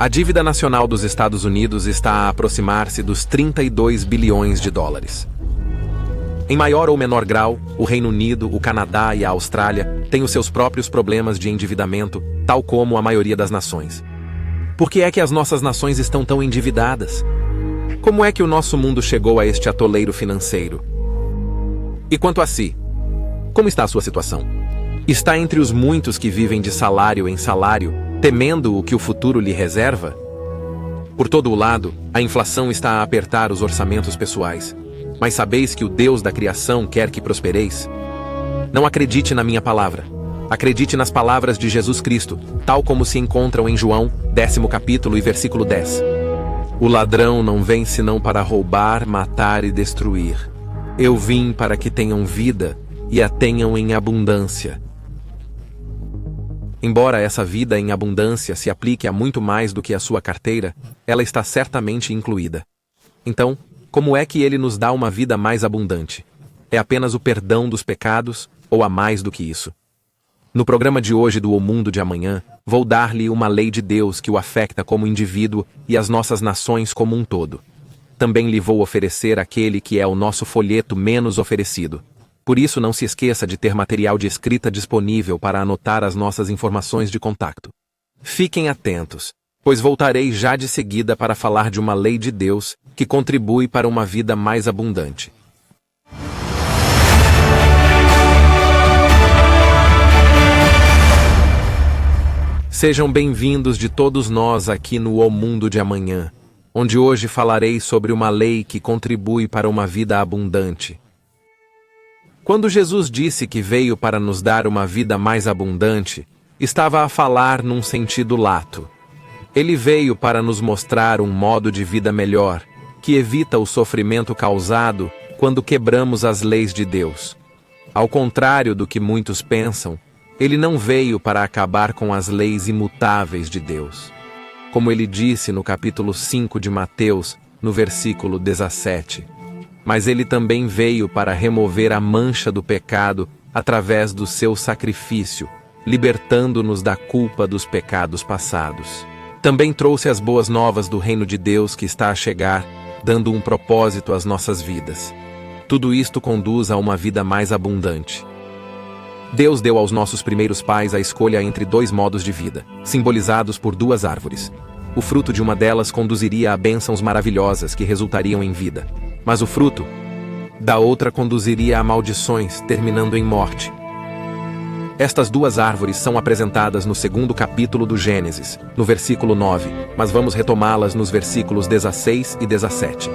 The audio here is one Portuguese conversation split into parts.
A dívida nacional dos Estados Unidos está a aproximar-se dos 32 bilhões de dólares. Em maior ou menor grau, o Reino Unido, o Canadá e a Austrália têm os seus próprios problemas de endividamento, tal como a maioria das nações. Por que é que as nossas nações estão tão endividadas? Como é que o nosso mundo chegou a este atoleiro financeiro? E quanto a si, como está a sua situação? Está entre os muitos que vivem de salário em salário, temendo o que o futuro lhe reserva? Por todo o lado, a inflação está a apertar os orçamentos pessoais. Mas sabeis que o Deus da criação quer que prospereis? Não acredite na minha palavra. Acredite nas palavras de Jesus Cristo, tal como se encontram em João, 10º capítulo e versículo 10. O ladrão não vem senão para roubar, matar e destruir. Eu vim para que tenham vida e a tenham em abundância. Embora essa vida em abundância se aplique a muito mais do que a sua carteira, ela está certamente incluída. Então, como é que ele nos dá uma vida mais abundante? É apenas o perdão dos pecados ou há mais do que isso? No programa de hoje do O Mundo de Amanhã, vou dar-lhe uma lei de Deus que o afeta como indivíduo e as nossas nações como um todo. Também lhe vou oferecer aquele que é o nosso folheto menos oferecido. Por isso, não se esqueça de ter material de escrita disponível para anotar as nossas informações de contato. Fiquem atentos, pois voltarei já de seguida para falar de uma lei de Deus que contribui para uma vida mais abundante. Sejam bem-vindos de todos nós aqui no O Mundo de Amanhã, onde hoje falarei sobre uma lei que contribui para uma vida abundante. Quando Jesus disse que veio para nos dar uma vida mais abundante, estava a falar num sentido lato. Ele veio para nos mostrar um modo de vida melhor, que evita o sofrimento causado quando quebramos as leis de Deus. Ao contrário do que muitos pensam, ele não veio para acabar com as leis imutáveis de Deus. Como ele disse no capítulo 5 de Mateus, no versículo 17. Mas ele também veio para remover a mancha do pecado através do seu sacrifício, libertando-nos da culpa dos pecados passados. Também trouxe as boas novas do reino de Deus que está a chegar, dando um propósito às nossas vidas. Tudo isto conduz a uma vida mais abundante. Deus deu aos nossos primeiros pais a escolha entre dois modos de vida, simbolizados por duas árvores. O fruto de uma delas conduziria a bênçãos maravilhosas que resultariam em vida. Mas o fruto da outra conduziria a maldições, terminando em morte. Estas duas árvores são apresentadas no 2º capítulo do Gênesis, no versículo 9, mas vamos retomá-las nos versículos 16 e 17.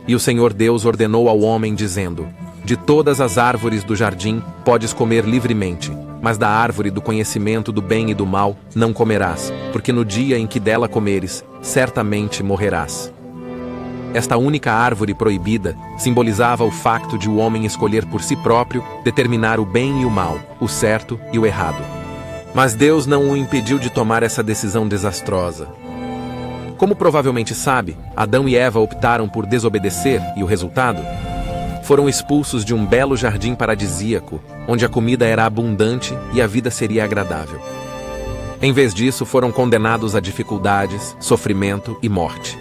E o Senhor Deus ordenou ao homem, dizendo: De todas as árvores do jardim podes comer livremente, mas da árvore do conhecimento do bem e do mal não comerás, porque no dia em que dela comeres, certamente morrerás. Esta única árvore proibida simbolizava o facto de o homem escolher por si próprio determinar o bem e o mal, o certo e o errado. Mas Deus não o impediu de tomar essa decisão desastrosa. Como provavelmente sabe, Adão e Eva optaram por desobedecer e o resultado? Foram expulsos de um belo jardim paradisíaco, onde a comida era abundante e a vida seria agradável. Em vez disso, foram condenados a dificuldades, sofrimento e morte.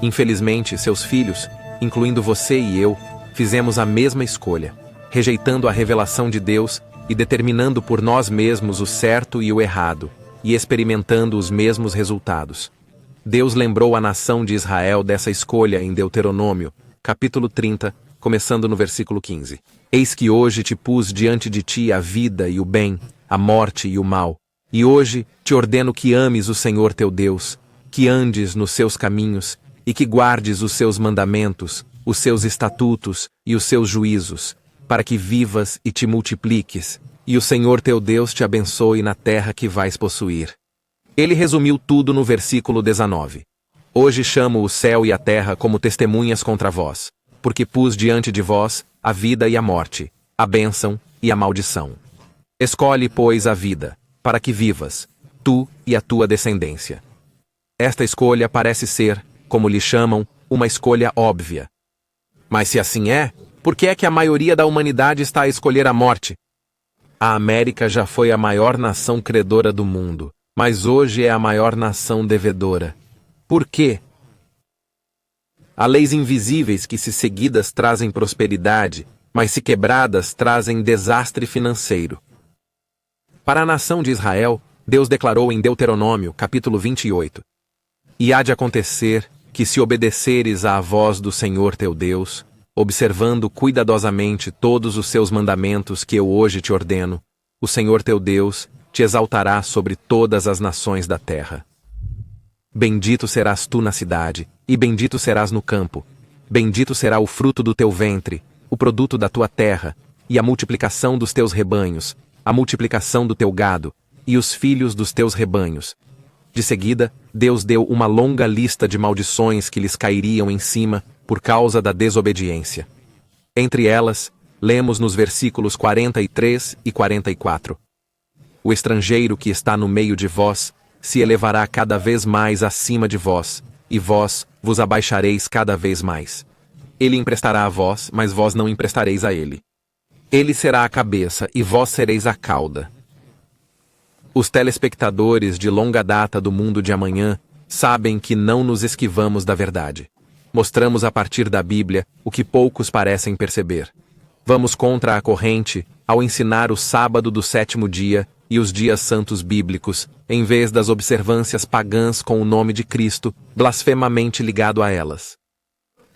Infelizmente, seus filhos, incluindo você e eu, fizemos a mesma escolha, rejeitando a revelação de Deus e determinando por nós mesmos o certo e o errado, e experimentando os mesmos resultados. Deus lembrou a nação de Israel dessa escolha em Deuteronômio, capítulo 30, começando no versículo 15. Eis que hoje te pus diante de ti a vida e o bem, a morte e o mal. E hoje te ordeno que ames o Senhor teu Deus, que andes nos seus caminhos, e que guardes os seus mandamentos, os seus estatutos e os seus juízos, para que vivas e te multipliques, e o Senhor teu Deus te abençoe na terra que vais possuir. Ele resumiu tudo no versículo 19. Hoje chamo o céu e a terra como testemunhas contra vós, porque pus diante de vós a vida e a morte, a bênção e a maldição. Escolhe, pois, a vida, para que vivas, tu e a tua descendência. Esta escolha parece ser, como lhe chamam, uma escolha óbvia. Mas se assim é, por que é que a maioria da humanidade está a escolher a morte? A América já foi a maior nação credora do mundo, mas hoje é a maior nação devedora. Por quê? Há leis invisíveis que, se seguidas, trazem prosperidade, mas se quebradas, trazem desastre financeiro. Para a nação de Israel, Deus declarou em Deuteronômio, capítulo 28: E há de acontecer que, se obedeceres à voz do Senhor teu Deus, observando cuidadosamente todos os seus mandamentos que eu hoje te ordeno, o Senhor teu Deus te exaltará sobre todas as nações da terra. Bendito serás tu na cidade, e bendito serás no campo. Bendito será o fruto do teu ventre, o produto da tua terra, e a multiplicação dos teus rebanhos, a multiplicação do teu gado, e os filhos dos teus rebanhos. De seguida, Deus deu uma longa lista de maldições que lhes cairiam em cima por causa da desobediência. Entre elas, lemos nos versículos 43 e 44. O estrangeiro que está no meio de vós se elevará cada vez mais acima de vós, e vós vos abaixareis cada vez mais. Ele emprestará a vós, mas vós não emprestareis a ele. Ele será a cabeça, e vós sereis a cauda. Os telespectadores de longa data do mundo de amanhã sabem que não nos esquivamos da verdade. Mostramos a partir da Bíblia o que poucos parecem perceber. Vamos contra a corrente ao ensinar o sábado do sétimo dia e os dias santos bíblicos, em vez das observâncias pagãs com o nome de Cristo blasfemamente ligado a elas.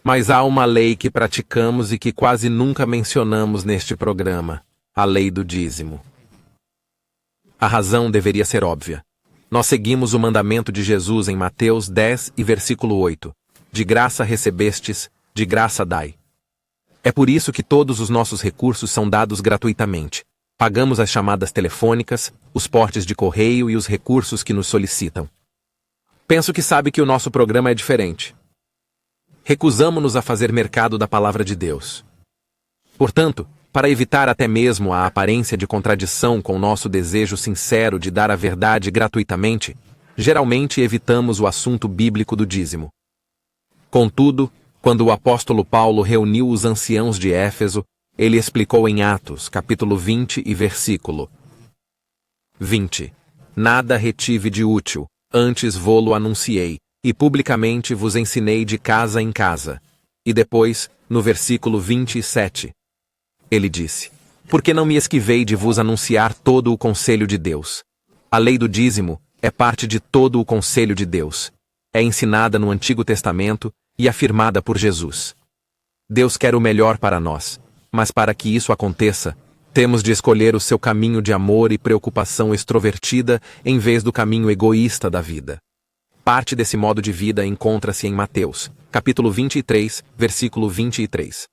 Mas há uma lei que praticamos e que quase nunca mencionamos neste programa: a lei do dízimo. A razão deveria ser óbvia. Nós seguimos o mandamento de Jesus em Mateus 10 e versículo 8. De graça recebestes, de graça dai. É por isso que todos os nossos recursos são dados gratuitamente. Pagamos as chamadas telefônicas, os portes de correio e os recursos que nos solicitam. Penso que sabe que o nosso programa é diferente. Recusamo-nos a fazer mercado da palavra de Deus. Portanto, para evitar até mesmo a aparência de contradição com nosso desejo sincero de dar a verdade gratuitamente, geralmente evitamos o assunto bíblico do dízimo. Contudo, quando o apóstolo Paulo reuniu os anciãos de Éfeso, ele explicou em Atos, capítulo 20 e versículo 20. Nada retive de útil, antes vô-lo anunciei, e publicamente vos ensinei de casa em casa. E depois, no versículo 27, ele disse: Porque não me esquivei de vos anunciar todo o conselho de Deus. A lei do dízimo é parte de todo o conselho de Deus. É ensinada no Antigo Testamento e afirmada por Jesus. Deus quer o melhor para nós, mas para que isso aconteça, temos de escolher o seu caminho de amor e preocupação extrovertida em vez do caminho egoísta da vida. Parte desse modo de vida encontra-se em Mateus, capítulo 23, versículo 23.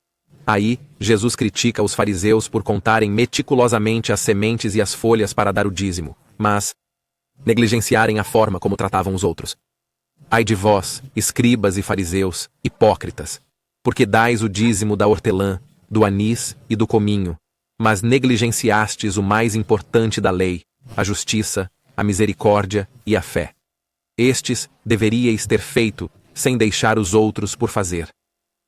Aí, Jesus critica os fariseus por contarem meticulosamente as sementes e as folhas para dar o dízimo, mas negligenciarem a forma como tratavam os outros. Ai de vós, escribas e fariseus, hipócritas, porque dais o dízimo da hortelã, do anis e do cominho, mas negligenciastes o mais importante da lei, a justiça, a misericórdia e a fé. Estes deveríeis ter feito, sem deixar os outros por fazer.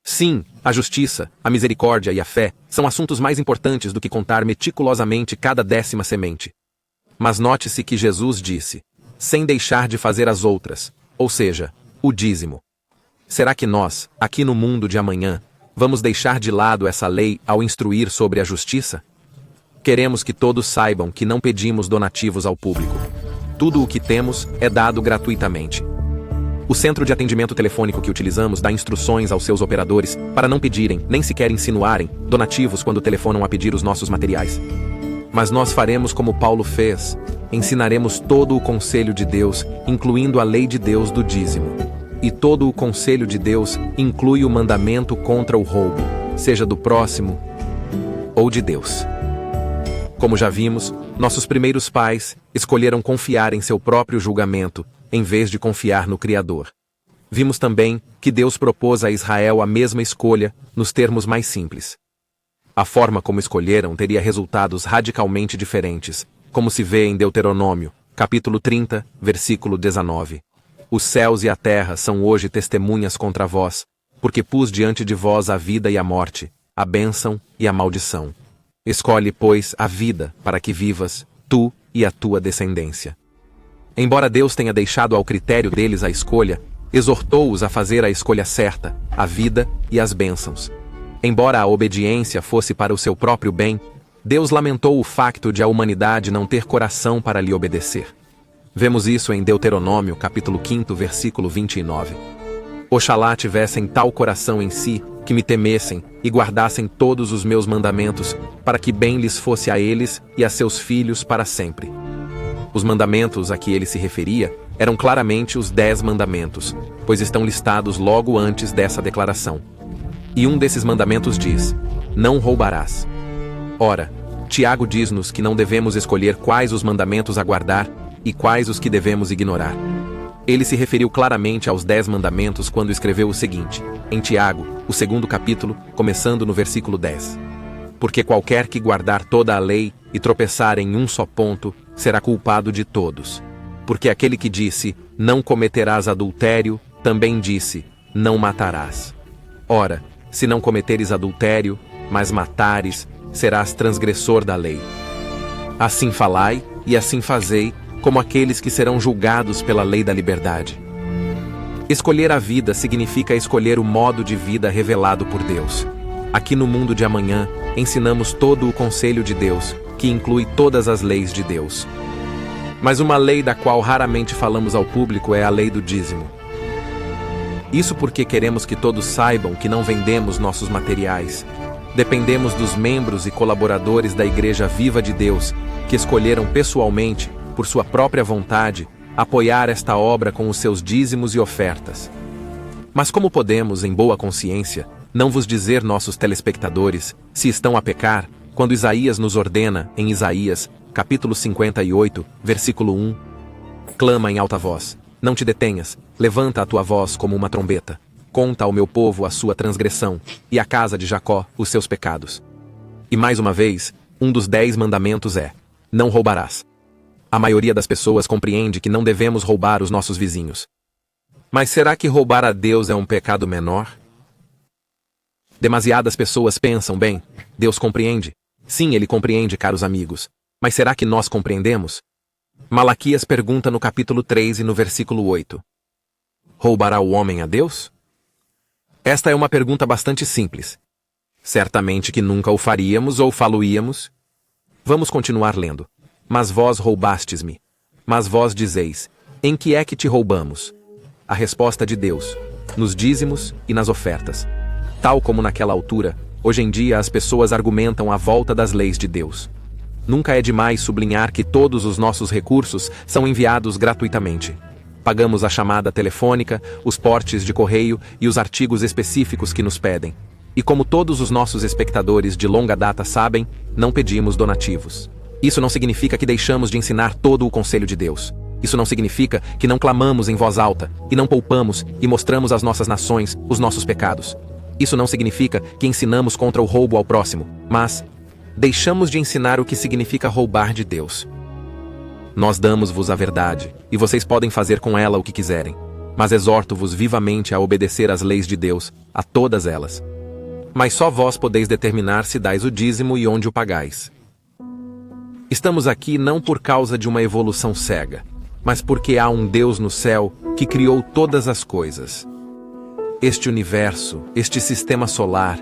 Sim, a justiça, a misericórdia e a fé são assuntos mais importantes do que contar meticulosamente cada 10ª semente. Mas note-se que Jesus disse, sem deixar de fazer as outras, ou seja, o dízimo. Será que nós, aqui no mundo de amanhã, vamos deixar de lado essa lei ao instruir sobre a justiça? Queremos que todos saibam que não pedimos donativos ao público. Tudo o que temos é dado gratuitamente. O centro de atendimento telefônico que utilizamos dá instruções aos seus operadores para não pedirem, nem sequer insinuarem, donativos quando telefonam a pedir os nossos materiais. Mas nós faremos como Paulo fez, ensinaremos todo o conselho de Deus, incluindo a lei de Deus do dízimo. E todo o conselho de Deus inclui o mandamento contra o roubo, seja do próximo ou de Deus. Como já vimos, nossos primeiros pais escolheram confiar em seu próprio julgamento, em vez de confiar no Criador. Vimos também que Deus propôs a Israel a mesma escolha, nos termos mais simples. A forma como escolheram teria resultados radicalmente diferentes, como se vê em Deuteronômio, capítulo 30, versículo 19. Os céus e a terra são hoje testemunhas contra vós, porque pus diante de vós a vida e a morte, a bênção e a maldição. Escolhe, pois, a vida, para que vivas, tu e a tua descendência. Embora Deus tenha deixado ao critério deles a escolha, exortou-os a fazer a escolha certa, a vida e as bênçãos. Embora a obediência fosse para o seu próprio bem, Deus lamentou o facto de a humanidade não ter coração para lhe obedecer. Vemos isso em Deuteronômio, capítulo 5, versículo 29. Oxalá tivessem tal coração em si, que me temessem e guardassem todos os meus mandamentos, para que bem lhes fosse a eles e a seus filhos para sempre. Os mandamentos a que ele se referia eram claramente os 10 mandamentos, pois estão listados logo antes dessa declaração. E um desses mandamentos diz: não roubarás. Ora, Tiago diz-nos que não devemos escolher quais os mandamentos a guardar e quais os que devemos ignorar. Ele se referiu claramente aos 10 mandamentos quando escreveu o seguinte, em Tiago, o 2º capítulo, começando no versículo 10. Porque qualquer que guardar toda a lei e tropeçar em um só ponto, será culpado de todos. Porque aquele que disse, não cometerás adultério, também disse, não matarás. Ora, se não cometeres adultério, mas matares, serás transgressor da lei. Assim falai e assim fazei, como aqueles que serão julgados pela lei da liberdade. Escolher a vida significa escolher o modo de vida revelado por Deus. Aqui no mundo de amanhã, ensinamos todo o conselho de Deus, que inclui todas as leis de Deus. Mas uma lei da qual raramente falamos ao público é a lei do dízimo. Isso porque queremos que todos saibam que não vendemos nossos materiais. Dependemos dos membros e colaboradores da Igreja Viva de Deus, que escolheram pessoalmente, por sua própria vontade, apoiar esta obra com os seus dízimos e ofertas. Mas como podemos, em boa consciência, não vos dizer, nossos telespectadores, se estão a pecar, quando Isaías nos ordena, em Isaías, capítulo 58, versículo 1, clama em alta voz, não te detenhas, levanta a tua voz como uma trombeta, conta ao meu povo a sua transgressão, e à casa de Jacó os seus pecados. E mais uma vez, um dos 10 mandamentos é, não roubarás. A maioria das pessoas compreende que não devemos roubar os nossos vizinhos. Mas será que roubar a Deus é um pecado menor? Demasiadas pessoas pensam, bem, Deus compreende. Sim, Ele compreende, caros amigos. Mas será que nós compreendemos? Malaquias pergunta no capítulo 3 e no versículo 8. Roubará o homem a Deus? Esta é uma pergunta bastante simples. Certamente que nunca o faríamos ou falo-íamos. Vamos continuar lendo. Mas vós roubastes-me. Mas vós dizeis, em que é que te roubamos? A resposta de Deus, nos dízimos e nas ofertas. Tal como naquela altura, hoje em dia as pessoas argumentam a volta das leis de Deus. Nunca é demais sublinhar que todos os nossos recursos são enviados gratuitamente. Pagamos a chamada telefônica, os portes de correio e os artigos específicos que nos pedem. E como todos os nossos espectadores de longa data sabem, não pedimos donativos. Isso não significa que deixamos de ensinar todo o conselho de Deus. Isso não significa que não clamamos em voz alta, e não poupamos e mostramos às nossas nações os nossos pecados. Isso não significa que ensinamos contra o roubo ao próximo, mas deixamos de ensinar o que significa roubar de Deus. Nós damos-vos a verdade, e vocês podem fazer com ela o que quiserem, mas exorto-vos vivamente a obedecer às leis de Deus, a todas elas. Mas só vós podeis determinar se dais o dízimo e onde o pagais. Estamos aqui não por causa de uma evolução cega, mas porque há um Deus no céu que criou todas as coisas. Este universo, este sistema solar,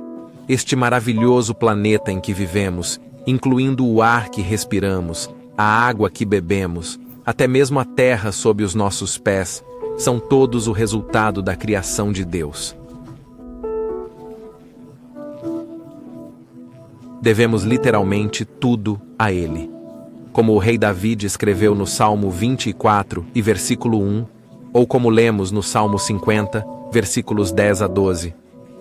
este maravilhoso planeta em que vivemos, incluindo o ar que respiramos, a água que bebemos, até mesmo a terra sob os nossos pés, são todos o resultado da criação de Deus. Devemos literalmente tudo a Ele. Como o rei David escreveu no Salmo 24 e versículo 1, ou como lemos no Salmo 50, versículos 10 a 12,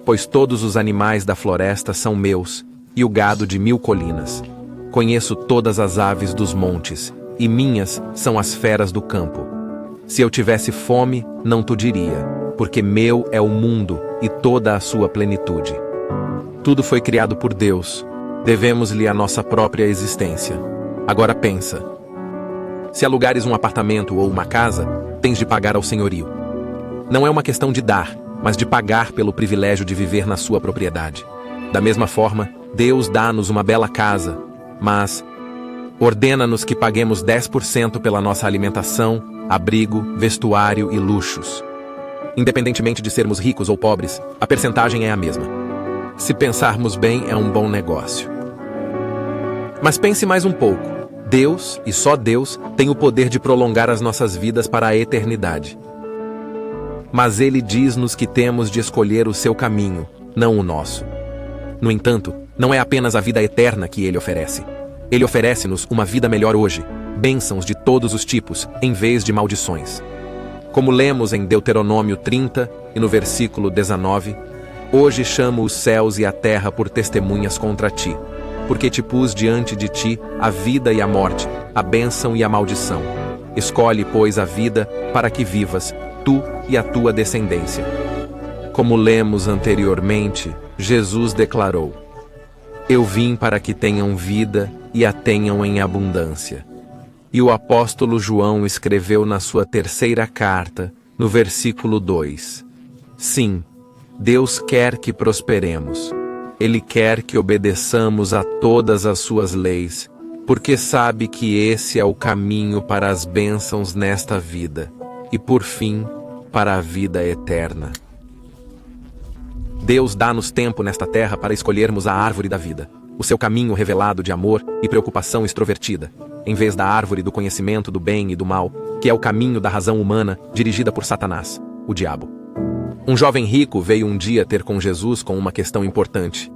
pois todos os animais da floresta são meus, e o gado de 1000 colinas. Conheço todas as aves dos montes, e minhas são as feras do campo. Se eu tivesse fome, não tu diria, porque meu é o mundo e toda a sua plenitude. Tudo foi criado por Deus, devemos-lhe a nossa própria existência. Agora pensa. Se alugares um apartamento ou uma casa, tens de pagar ao senhorio. Não é uma questão de dar, mas de pagar pelo privilégio de viver na sua propriedade. Da mesma forma, Deus dá-nos uma bela casa, mas Ordena-nos que paguemos 10% pela nossa alimentação, abrigo, vestuário e luxos. Independentemente de sermos ricos ou pobres, a percentagem é a mesma. Se pensarmos bem, é um bom negócio. Mas pense mais um pouco. Deus, e só Deus, tem o poder de prolongar as nossas vidas para a eternidade. Mas Ele diz-nos que temos de escolher o seu caminho, não o nosso. No entanto, não é apenas a vida eterna que Ele oferece. Ele oferece-nos uma vida melhor hoje, bênçãos de todos os tipos, em vez de maldições. Como lemos em Deuteronômio 30 e no versículo 19, hoje chamo os céus e a terra por testemunhas contra ti, porque te pus diante de ti a vida e a morte, a bênção e a maldição. Escolhe, pois, a vida para que vivas, tu e a tua descendência. Como lemos anteriormente, Jesus declarou: Eu vim para que tenham vida e a tenham em abundância. E o apóstolo João escreveu na sua terceira carta, no versículo 2: Sim, Deus quer que prosperemos. Ele quer que obedeçamos a todas as suas leis, porque sabe que esse é o caminho para as bênçãos nesta vida e, por fim, para a vida eterna. Deus dá-nos tempo nesta terra para escolhermos a árvore da vida, o seu caminho revelado de amor e preocupação extrovertida, em vez da árvore do conhecimento do bem e do mal, que é o caminho da razão humana dirigida por Satanás, o diabo. Um jovem rico veio um dia ter com Jesus com uma questão importante.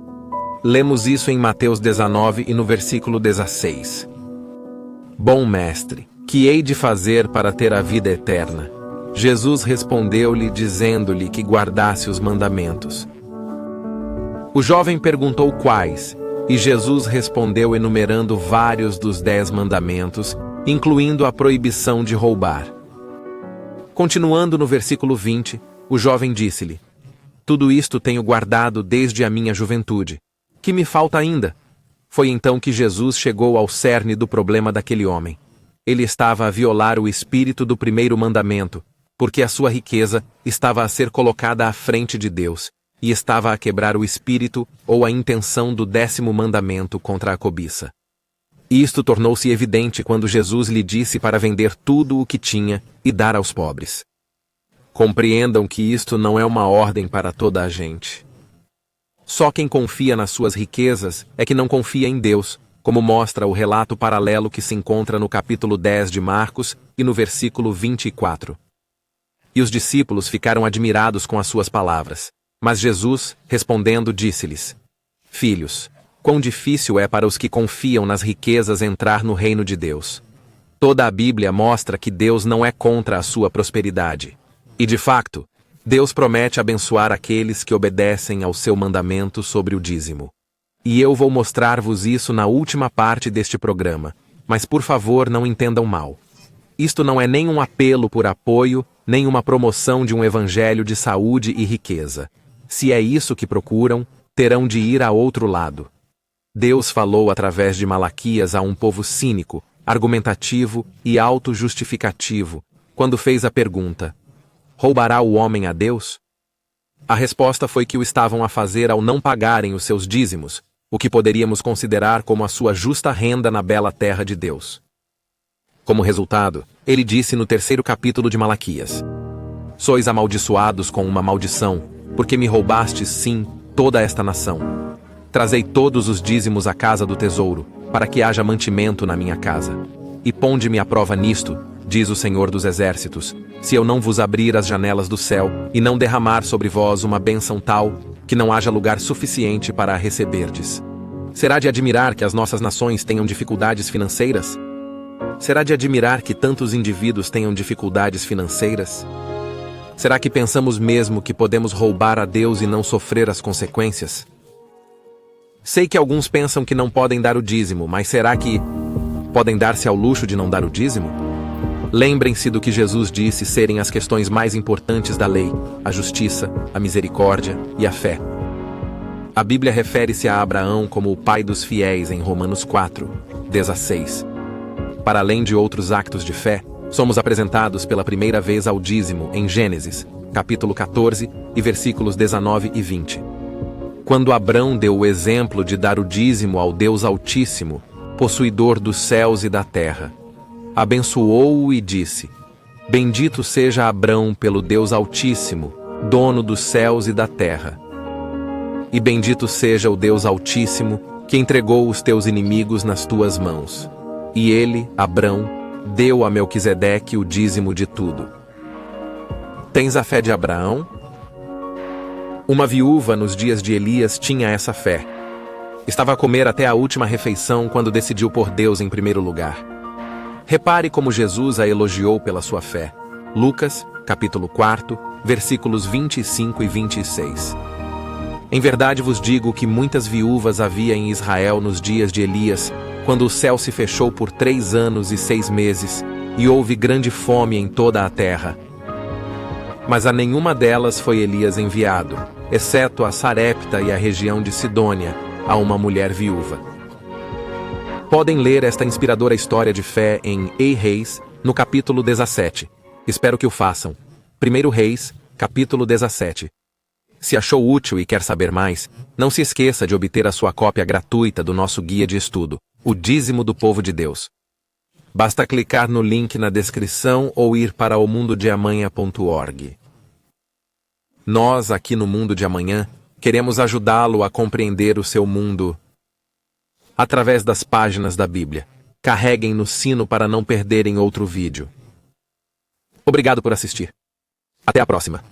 Lemos isso em Mateus 19 e no versículo 16. Bom mestre, que hei de fazer para ter a vida eterna? Jesus respondeu-lhe dizendo-lhe que guardasse os mandamentos. O jovem perguntou quais, e Jesus respondeu enumerando vários dos 10 mandamentos, incluindo a proibição de roubar. Continuando no versículo 20, o jovem disse-lhe: Tudo isto tenho guardado desde a minha juventude. Que me falta ainda? Foi então que Jesus chegou ao cerne do problema daquele homem. Ele estava a violar o espírito do primeiro mandamento, porque a sua riqueza estava a ser colocada à frente de Deus, e estava a quebrar o espírito ou a intenção do 10º mandamento contra a cobiça. Isto tornou-se evidente quando Jesus lhe disse para vender tudo o que tinha e dar aos pobres. Compreendam que isto não é uma ordem para toda a gente. Só quem confia nas suas riquezas é que não confia em Deus, como mostra o relato paralelo que se encontra no capítulo 10 de Marcos e no versículo 24. E os discípulos ficaram admirados com as suas palavras. Mas Jesus, respondendo, disse-lhes: Filhos, quão difícil é para os que confiam nas riquezas entrar no reino de Deus. Toda a Bíblia mostra que Deus não é contra a sua prosperidade. E de facto, Deus promete abençoar aqueles que obedecem ao seu mandamento sobre o dízimo. E eu vou mostrar-vos isso na última parte deste programa, mas por favor não entendam mal. Isto não é nem um apelo por apoio, nem uma promoção de um evangelho de saúde e riqueza. Se é isso que procuram, terão de ir a outro lado. Deus falou através de Malaquias a um povo cínico, argumentativo e auto-justificativo, quando fez a pergunta: Roubará o homem a Deus? A resposta foi que o estavam a fazer ao não pagarem os seus dízimos, o que poderíamos considerar como a sua justa renda na bela terra de Deus. Como resultado, ele disse no 3º capítulo de Malaquias: Sois amaldiçoados com uma maldição, porque me roubastes, sim, toda esta nação. Trazei todos os dízimos à casa do tesouro, para que haja mantimento na minha casa. E ponde-me à prova nisto, diz o Senhor dos Exércitos, se eu não vos abrir as janelas do céu e não derramar sobre vós uma bênção tal, que não haja lugar suficiente para a receberdes. Será de admirar que as nossas nações tenham dificuldades financeiras? Será de admirar que tantos indivíduos tenham dificuldades financeiras? Será que pensamos mesmo que podemos roubar a Deus e não sofrer as consequências? Sei que alguns pensam que não podem dar o dízimo, mas será que podem dar-se ao luxo de não dar o dízimo? Lembrem-se do que Jesus disse serem as questões mais importantes da lei: a justiça, a misericórdia e a fé. A Bíblia refere-se a Abraão como o pai dos fiéis em Romanos 4, 16. Para além de outros actos de fé, somos apresentados pela primeira vez ao dízimo em Gênesis, capítulo 14, e versículos 19 e 20. Quando Abrão deu o exemplo de dar o dízimo ao Deus Altíssimo, possuidor dos céus e da terra. Abençoou-o e disse: Bendito seja Abrão pelo Deus Altíssimo, dono dos céus e da terra. E bendito seja o Deus Altíssimo, que entregou os teus inimigos nas tuas mãos. E ele, Abrão, deu a Melquisedeque o dízimo de tudo. Tens a fé de Abraão? Uma viúva nos dias de Elias tinha essa fé. Estava a comer até a última refeição quando decidiu pôr Deus em primeiro lugar. Repare como Jesus a elogiou pela sua fé. Lucas, capítulo 4, versículos 25 e 26. Em verdade vos digo que muitas viúvas havia em Israel nos dias de Elias, quando o céu se fechou por 3 anos e 6 meses, e houve grande fome em toda a terra. Mas a nenhuma delas foi Elias enviado, exceto a Sarepta e a região de Sidônia, a uma mulher viúva. Podem ler esta inspiradora história de fé em Reis, no capítulo 17. Espero que o façam. 1 Reis, capítulo 17. Se achou útil e quer saber mais, não se esqueça de obter a sua cópia gratuita do nosso guia de estudo, O Dízimo do Povo de Deus. Basta clicar no link na descrição ou ir para omundodeamanha.org. Nós, aqui no Mundo de Amanhã, queremos ajudá-lo a compreender o seu mundo através das páginas da Bíblia. Carreguem no sino para não perderem outro vídeo. Obrigado por assistir. Até a próxima.